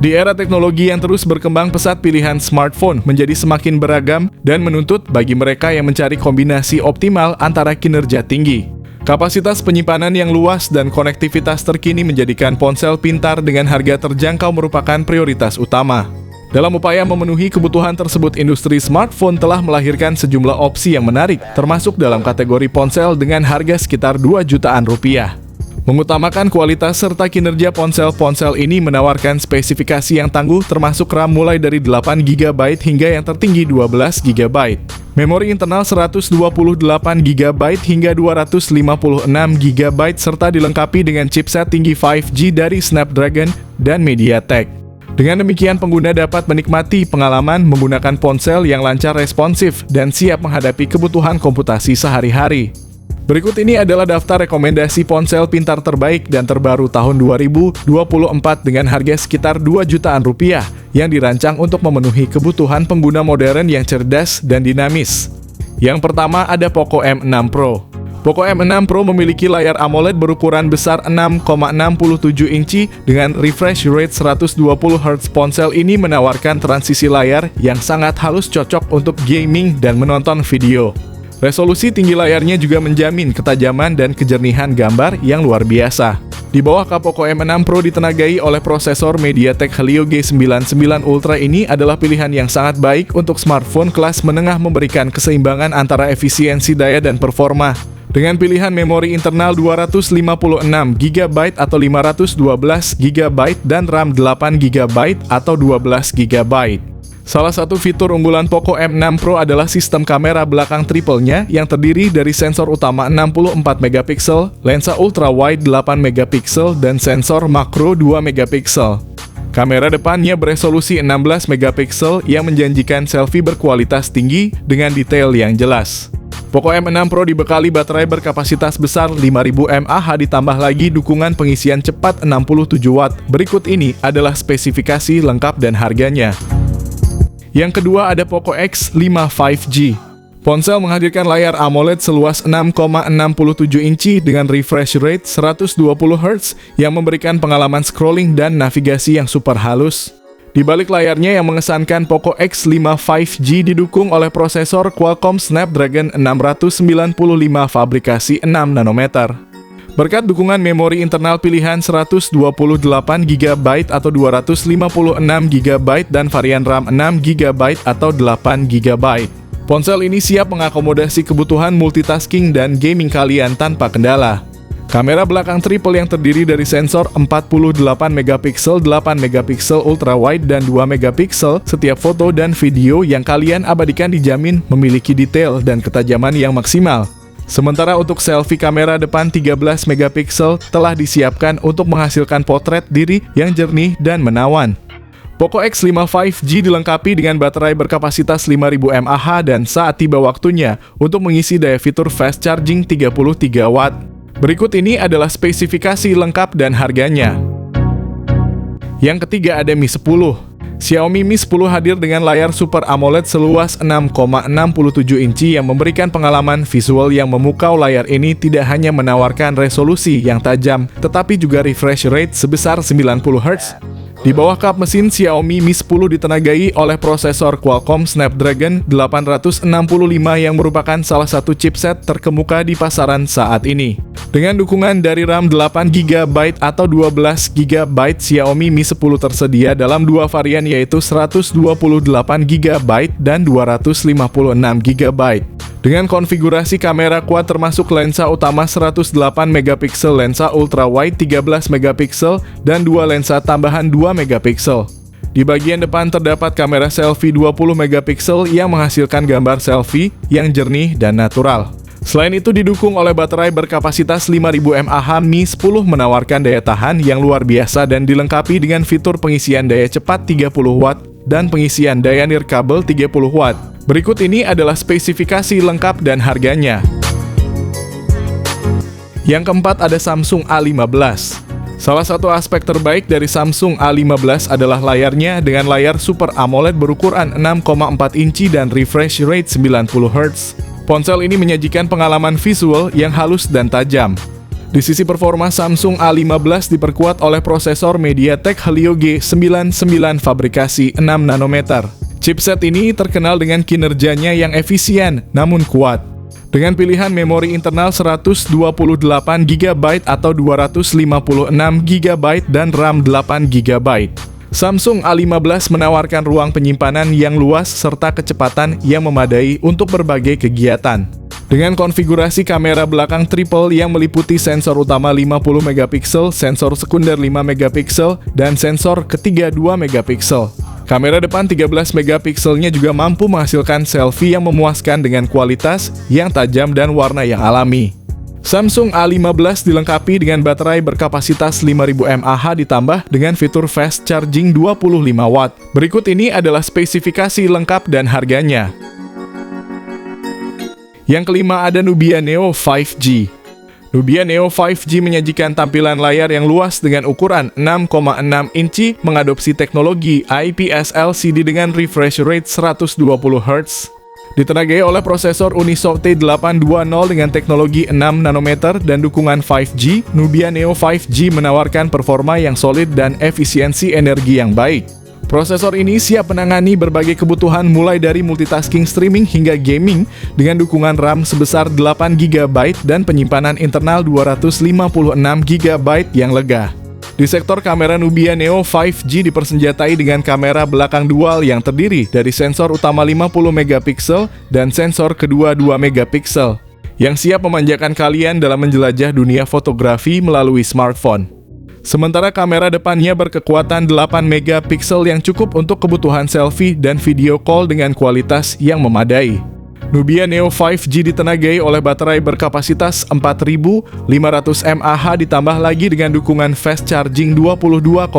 Di era teknologi yang terus berkembang pesat, pilihan smartphone menjadi semakin beragam dan menuntut bagi mereka yang mencari kombinasi optimal antara kinerja tinggi, kapasitas penyimpanan yang luas, dan konektivitas terkini menjadikan ponsel pintar dengan harga terjangkau merupakan prioritas utama. Dalam upaya memenuhi kebutuhan tersebut, industri smartphone telah melahirkan sejumlah opsi yang menarik, termasuk dalam kategori ponsel dengan harga sekitar 2 jutaan rupiah. Mengutamakan kualitas serta kinerja, ponsel-ponsel ini menawarkan spesifikasi yang tangguh, termasuk RAM mulai dari 8 GB hingga yang tertinggi 12 GB. Memori internal 128 GB hingga 256 GB serta dilengkapi dengan chipset tinggi 5G dari Snapdragon dan MediaTek. Dengan demikian, pengguna dapat menikmati pengalaman menggunakan ponsel yang lancar, responsif, dan siap menghadapi kebutuhan komputasi sehari-hari. Berikut ini adalah daftar rekomendasi ponsel pintar terbaik dan terbaru tahun 2024 dengan harga sekitar 2 jutaan rupiah yang dirancang untuk memenuhi kebutuhan pengguna modern yang cerdas dan dinamis. Yang pertama ada Poco M6 Pro. Poco M6 Pro memiliki layar AMOLED berukuran besar 6,67 inci dengan refresh rate 120 Hz. Ponsel ini menawarkan transisi layar yang sangat halus, cocok untuk gaming dan menonton video. Resolusi tinggi layarnya juga menjamin ketajaman dan kejernihan gambar yang luar biasa. Di bawah kap, Poco M6 Pro ditenagai oleh prosesor MediaTek Helio G99 Ultra. Ini adalah pilihan yang sangat baik untuk smartphone kelas menengah, memberikan keseimbangan antara efisiensi daya dan performa. Dengan pilihan memori internal 256 GB atau 512 GB dan RAM 8 GB atau 12 GB. Salah satu fitur unggulan Poco M6 Pro adalah sistem kamera belakang triple-nya yang terdiri dari sensor utama 64 MP, lensa ultra wide 8 MP, dan sensor makro 2 MP. Kamera depannya beresolusi 16 MP yang menjanjikan selfie berkualitas tinggi dengan detail yang jelas. Poco M6 Pro dibekali baterai berkapasitas besar 5000 mAh, ditambah lagi dukungan pengisian cepat 67 Watt. Berikut ini adalah spesifikasi lengkap dan harganya. Yang kedua ada Poco X5 5G. Ponsel menghadirkan layar AMOLED seluas 6,67 inci dengan refresh rate 120 Hz yang memberikan pengalaman scrolling dan navigasi yang super halus. Di balik layarnya yang mengesankan, Poco X5 5G didukung oleh prosesor Qualcomm Snapdragon 695 fabrikasi 6 nanometer. Berkat dukungan memori internal pilihan 128 GB atau 256 GB dan varian RAM 6 GB atau 8 GB. Ponsel ini siap mengakomodasi kebutuhan multitasking dan gaming kalian tanpa kendala. Kamera belakang triple yang terdiri dari sensor 48 MP, 8 MP ultra wide dan 2 MP. Setiap foto dan video yang kalian abadikan dijamin memiliki detail dan ketajaman yang maksimal. Sementara untuk selfie, kamera depan 13 MP telah disiapkan untuk menghasilkan potret diri yang jernih dan menawan. Poco X5 5G dilengkapi dengan baterai berkapasitas 5000 mAh dan saat tiba waktunya untuk mengisi daya fitur fast charging 33 Watt. Berikut ini adalah spesifikasi lengkap dan harganya. Yang ketiga ada Mi 10. Xiaomi Mi 10 hadir dengan layar Super AMOLED seluas 6,67 inci yang memberikan pengalaman visual yang memukau. Layar ini tidak hanya menawarkan resolusi yang tajam, tetapi juga refresh rate sebesar 90 Hz. Di bawah kap mesin, Xiaomi Mi 10 ditenagai oleh prosesor Qualcomm Snapdragon 865 yang merupakan salah satu chipset terkemuka di pasaran saat ini. Dengan dukungan dari RAM 8 GB atau 12 GB, Xiaomi Mi 10 tersedia dalam dua varian, yaitu 128 GB dan 256 GB. Dengan konfigurasi kamera kuat termasuk lensa utama 108 MP, lensa ultra wide 13 MP, dan dua lensa tambahan 2 MP. Di bagian depan terdapat kamera selfie 20 MP yang menghasilkan gambar selfie yang jernih dan natural. Selain itu didukung oleh baterai berkapasitas 5000 mAh, Mi 10 menawarkan daya tahan yang luar biasa dan dilengkapi dengan fitur pengisian daya cepat 30 Watt dan pengisian daya nirkabel 30 Watt. Berikut ini adalah spesifikasi lengkap dan harganya. Yang keempat ada Samsung A15. Salah satu aspek terbaik dari Samsung A15 adalah layarnya dengan layar Super AMOLED berukuran 6,4 inci dan refresh rate 90 Hz. Ponsel ini menyajikan pengalaman visual yang halus dan tajam. Di sisi performa, Samsung A15 diperkuat oleh prosesor MediaTek Helio G99 fabrikasi 6 nanometer. Chipset ini terkenal dengan kinerjanya yang efisien namun kuat. Dengan pilihan memori internal 128 GB atau 256 GB dan RAM 8 GB. Samsung A15 menawarkan ruang penyimpanan yang luas serta kecepatan yang memadai untuk berbagai kegiatan. Dengan konfigurasi kamera belakang triple yang meliputi sensor utama 50 megapiksel, sensor sekunder 5 megapiksel, dan sensor ketiga 2 megapiksel. Kamera depan 13 megapikselnya juga mampu menghasilkan selfie yang memuaskan dengan kualitas yang tajam dan warna yang alami. Samsung A15 dilengkapi dengan baterai berkapasitas 5000 mAh ditambah dengan fitur fast charging 25 watt. Berikut ini adalah spesifikasi lengkap dan harganya. Yang kelima ada Nubia Neo 5G. Nubia Neo 5G menyajikan tampilan layar yang luas dengan ukuran 6,6 inci, mengadopsi teknologi IPS LCD dengan refresh rate 120 Hz. Ditenagai oleh prosesor Unisoc T820 dengan teknologi 6 nanometer dan dukungan 5G, Nubia Neo 5G menawarkan performa yang solid dan efisiensi energi yang baik. Prosesor ini siap menangani berbagai kebutuhan mulai dari multitasking streaming hingga gaming dengan dukungan RAM sebesar 8 GB dan penyimpanan internal 256 GB yang lega. Di sektor kamera, Nubia Neo 5G dipersenjatai dengan kamera belakang dual yang terdiri dari sensor utama 50 megapiksel dan sensor kedua 2 megapiksel yang siap memanjakan kalian dalam menjelajah dunia fotografi melalui smartphone. Sementara kamera depannya berkekuatan 8 megapiksel yang cukup untuk kebutuhan selfie dan video call dengan kualitas yang memadai. Nubia Neo 5G ditenagai oleh baterai berkapasitas 4500 mAh ditambah lagi dengan dukungan fast charging 22,5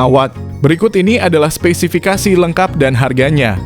watt. Berikut ini adalah spesifikasi lengkap dan harganya.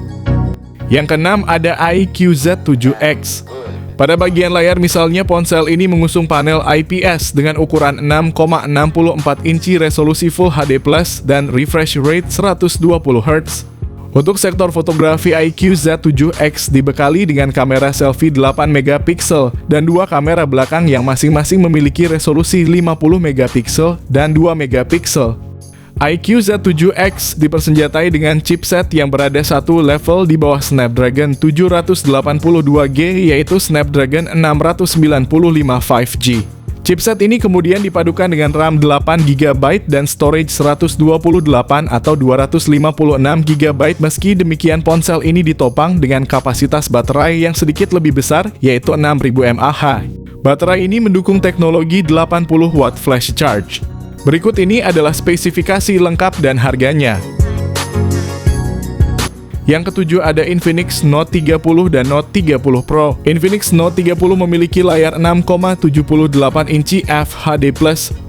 Yang keenam ada IQ-Z7X. Pada bagian layar misalnya, ponsel ini mengusung panel IPS dengan ukuran 6,64 inci, resolusi Full HD+, dan refresh rate 120 Hz. Untuk sektor fotografi, IQ-Z7X dibekali dengan kamera selfie 8 megapiksel dan dua kamera belakang yang masing-masing memiliki resolusi 50 megapiksel dan 2 megapiksel. IQ-Z7X dipersenjatai dengan chipset yang berada satu level di bawah Snapdragon 782G, yaitu Snapdragon 695 5G. Chipset ini kemudian dipadukan dengan RAM 8 GB dan storage 128 atau 256 GB. Meski demikian, ponsel ini ditopang dengan kapasitas baterai yang sedikit lebih besar, yaitu 6000 mAh. Baterai ini mendukung teknologi 80 watt flash charge. Berikut ini adalah spesifikasi lengkap dan harganya. Yang ketujuh ada Infinix Note 30 dan Note 30 Pro. Infinix Note 30 memiliki layar 6,78 inci FHD+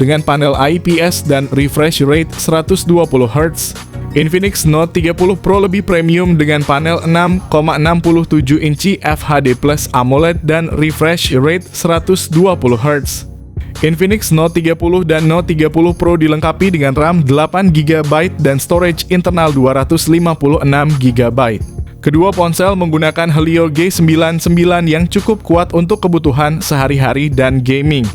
dengan panel IPS dan refresh rate 120 Hz. Infinix Note 30 Pro lebih premium dengan panel 6,67 inci FHD+ AMOLED dan refresh rate 120 Hz. Infinix Note 30 dan Note 30 Pro dilengkapi dengan RAM 8 GB dan storage internal 256 GB. Kedua ponsel menggunakan Helio G99 yang cukup kuat untuk kebutuhan sehari-hari dan gaming.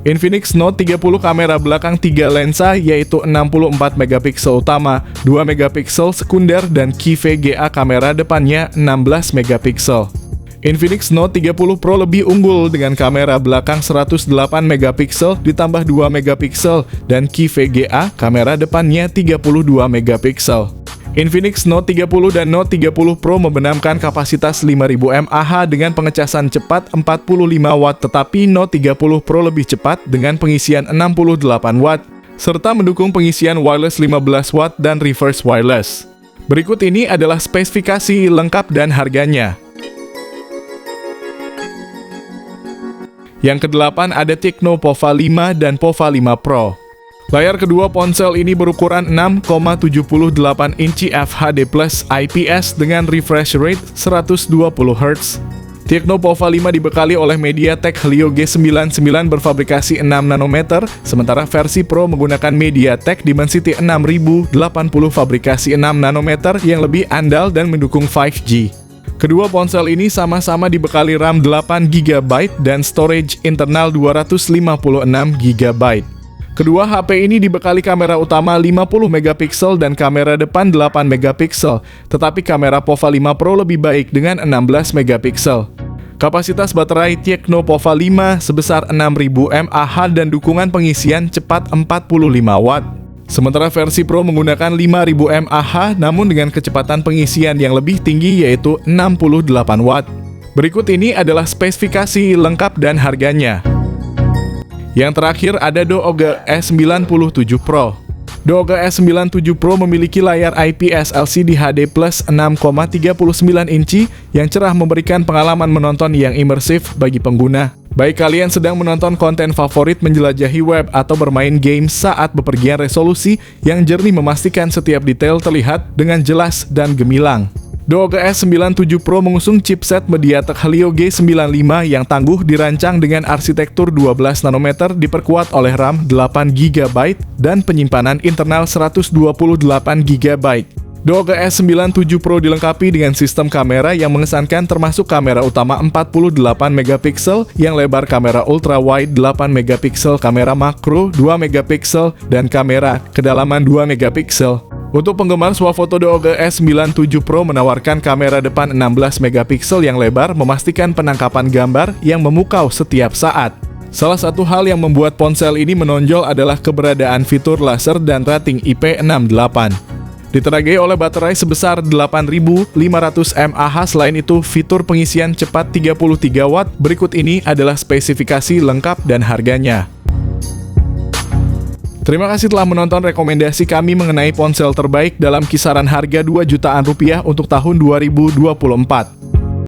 Infinix Note 30 kamera belakang 3 lensa, yaitu 64 megapiksel utama, 2 megapiksel sekunder, dan Key VGA kamera depannya 16 megapiksel. Infinix Note 30 Pro lebih unggul dengan kamera belakang 108 megapiksel ditambah 2 megapiksel dan Key VGA kamera depannya 32 megapiksel. Infinix Note 30 dan Note 30 Pro membenamkan kapasitas 5000 mAh dengan pengecasan cepat 45 watt, tetapi Note 30 Pro lebih cepat dengan pengisian 68 watt serta mendukung pengisian wireless 15 watt dan reverse wireless. Berikut ini adalah spesifikasi lengkap dan harganya. Yang kedelapan ada Tecno Pova 5 dan Pova 5 Pro. Layar kedua ponsel ini berukuran 6,78 inci FHD+ IPS dengan refresh rate 120 Hz. Tecno Pova 5 dibekali oleh MediaTek Helio G99 berfabrikasi 6 nanometer, sementara versi Pro menggunakan MediaTek Dimensity 6080 fabrikasi 6 nanometer yang lebih andal dan mendukung 5G. Kedua ponsel ini sama-sama dibekali RAM 8GB dan storage internal 256GB. Kedua HP ini dibekali kamera utama 50MP dan kamera depan 8MP, tetapi kamera POVA 5 Pro lebih baik dengan 16MP. Kapasitas baterai Tecno POVA 5 sebesar 6000 mAh dan dukungan pengisian cepat 45W. Sementara versi Pro menggunakan 5000 mAh namun dengan kecepatan pengisian yang lebih tinggi yaitu 68W. Berikut ini adalah spesifikasi lengkap dan harganya. Yang terakhir ada Doogee S97 Pro. Doogee S97 Pro memiliki layar IPS LCD HD Plus 6,39 inci yang cerah memberikan pengalaman menonton yang imersif bagi pengguna. Baik kalian sedang menonton konten favorit, menjelajahi web, atau bermain game saat bepergian, resolusi yang jernih memastikan setiap detail terlihat dengan jelas dan gemilang. Doogee S97 Pro mengusung chipset MediaTek Helio G95 yang tangguh, dirancang dengan arsitektur 12 nanometer, diperkuat oleh RAM 8GB dan penyimpanan internal 128GB. Doogee S97 Pro dilengkapi dengan sistem kamera yang mengesankan, termasuk kamera utama 48MP yang lebar, kamera ultra wide 8MP, kamera makro 2MP, dan kamera kedalaman 2MP. Untuk penggemar swafoto, Doogee S97 Pro menawarkan kamera depan 16MP yang lebar, memastikan penangkapan gambar yang memukau setiap saat. Salah satu hal yang membuat ponsel ini menonjol adalah keberadaan fitur laser dan rating IP68. Ditenagai oleh baterai sebesar 8500 mAh, selain itu fitur pengisian cepat 33W. Berikut ini adalah spesifikasi lengkap dan harganya. Terima kasih telah menonton rekomendasi kami mengenai ponsel terbaik dalam kisaran harga 2 jutaan rupiah untuk tahun 2024.